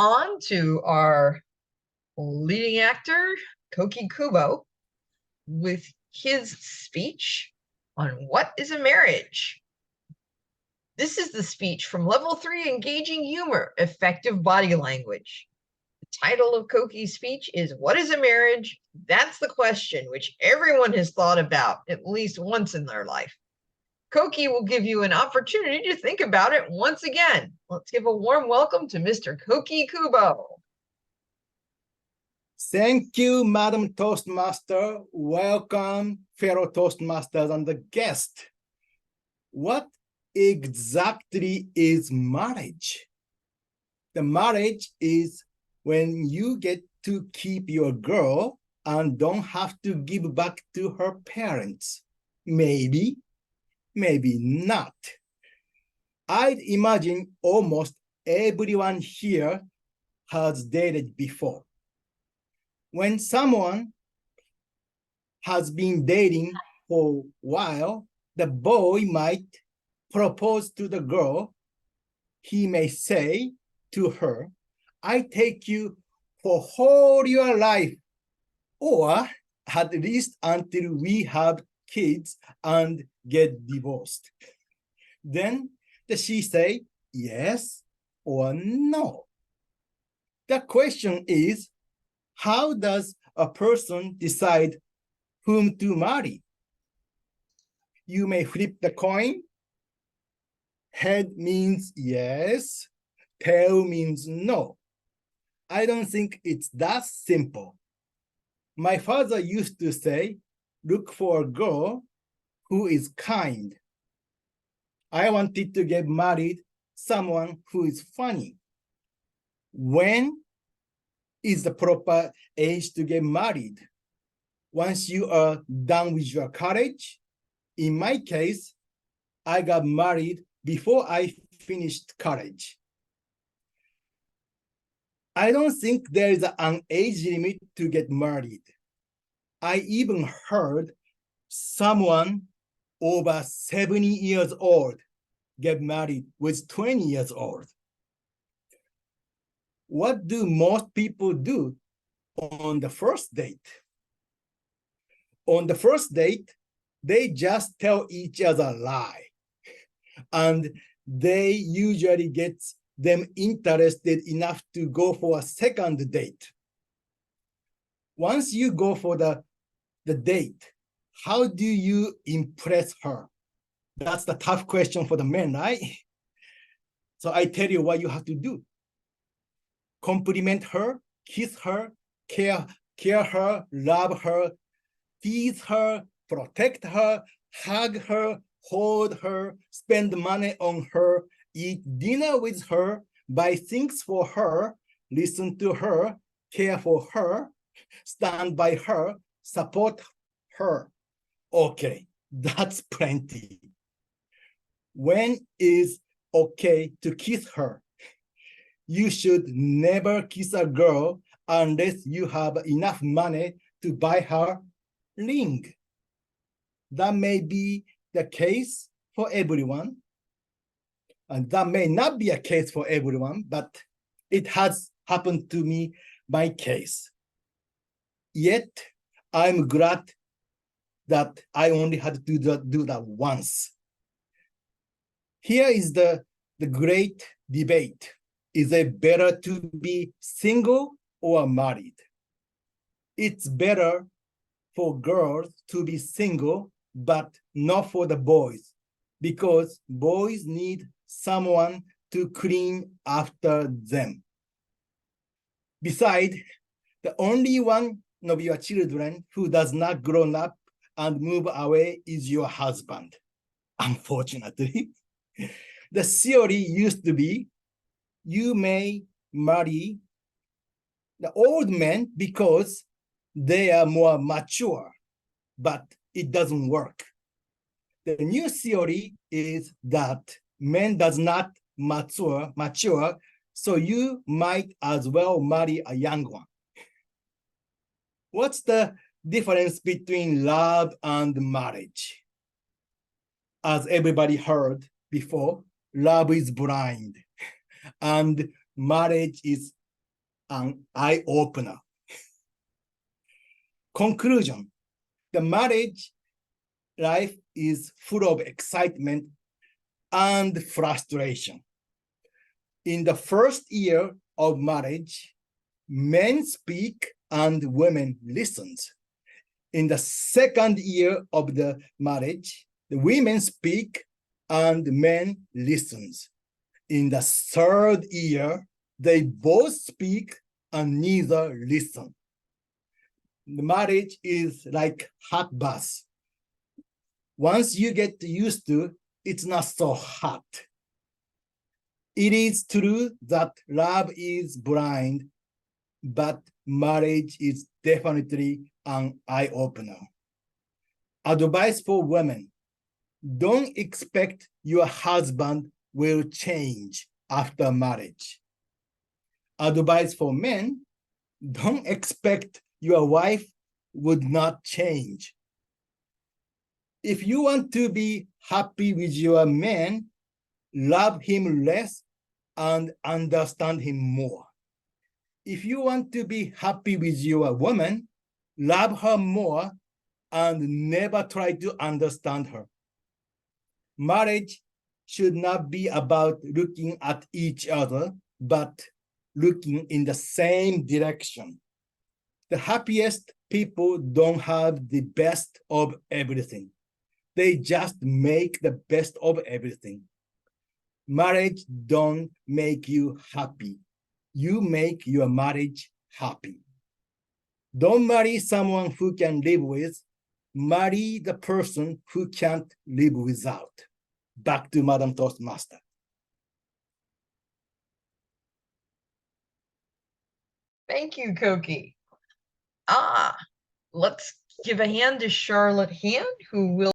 on to our leading actor, Koki Kubo, with his speech on what is a marriage. This is the speech from Level 3, Engaging Humor, Effective Body Language. The title of Koki's speech is What is a Marriage? That's the question which everyone has thought about at least once in their life. Koki will give you an opportunity to think about it once again. Let's give a warm welcome to Mr. Koki Kubo. Thank you, Madam Toastmaster. Welcome, fellow Toastmasters and the guest. What exactly is marriage? The marriage is when you get to keep your girl and don't have to give back to her parents. Maybe, maybe not. I'd imagine almost everyone here has dated before. When someone has been dating for a while, the boy might propose to the girl. He may say to her, I take you for whole your life, or at least until we have kids and get divorced. Then she say yes or no. The question is, how does a person decide whom to marry? You may flip the coin. Head means yes, tail means no. I don't think it's that simple. My father used to say, look for a girl who is kind. I wanted to get married someone who is funny. When is the proper age to get married? Once you are done with your college? In my case, I got married before I finished college. I don't think there is an age limit to get married. I even heard someone over 70 years old get married with 20 years old. What do most people do on the first date? On the first date, they just tell each other a lie. And they usually get them interested enough to go for a second date. Once you go for the date, how do you impress her? That's the tough question for the men, right? So I tell you what you have to do. Compliment her, kiss her, care her, love her, tease her, protect her, hug her, hold her, spend money on her, eat dinner with her, buy things for her, listen to her, care for her, stand by her, support her. Okay, that's plenty. When is okay to kiss her? You should never kiss a girl unless you have enough money to buy her ring. That may be the case for everyone. And that may not be a case for everyone, but it has happened to me, my case. Yet, I'm glad that I only had to do that once. Here is the great debate. Is it better to be single or married? It's better for girls to be single, but not for the boys, because boys need someone to clean after them. Besides, the only one of your children who does not grow up and move away is your husband, unfortunately. The theory used to be, you may marry the old men because they are more mature, but it doesn't work. The new theory is that men does not mature, so you might as well marry a young one. What's the difference between love and marriage? As everybody heard before, love is blind and marriage is an eye-opener. Conclusion: the marriage life is full of excitement and frustration. In the first year of marriage, men speak and women listen. In the second year of the marriage, the women speak and men listen. In the third year, they both speak and neither listen. The marriage is like hot bath. Once you get used to, it's not so hot. It is true that love is blind, but marriage is definitely an eye-opener. Advice for women: don't expect your husband will change after marriage. Advice for men: don't expect your wife would not change. If you want to be happy with your man, love him less and understand him more. If you want to be happy with your woman, love her more and never try to understand her. Marriage should not be about looking at each other, but looking in the same direction. The happiest people don't have the best of everything. They just make the best of everything. Marriage don't make you happy. You make your marriage happy. Don't marry someone who can live with. Marry the person who can't live without. Back to Madam Toastmaster. Thank you, Koki. Let's give a hand to Charlotte Hand, who will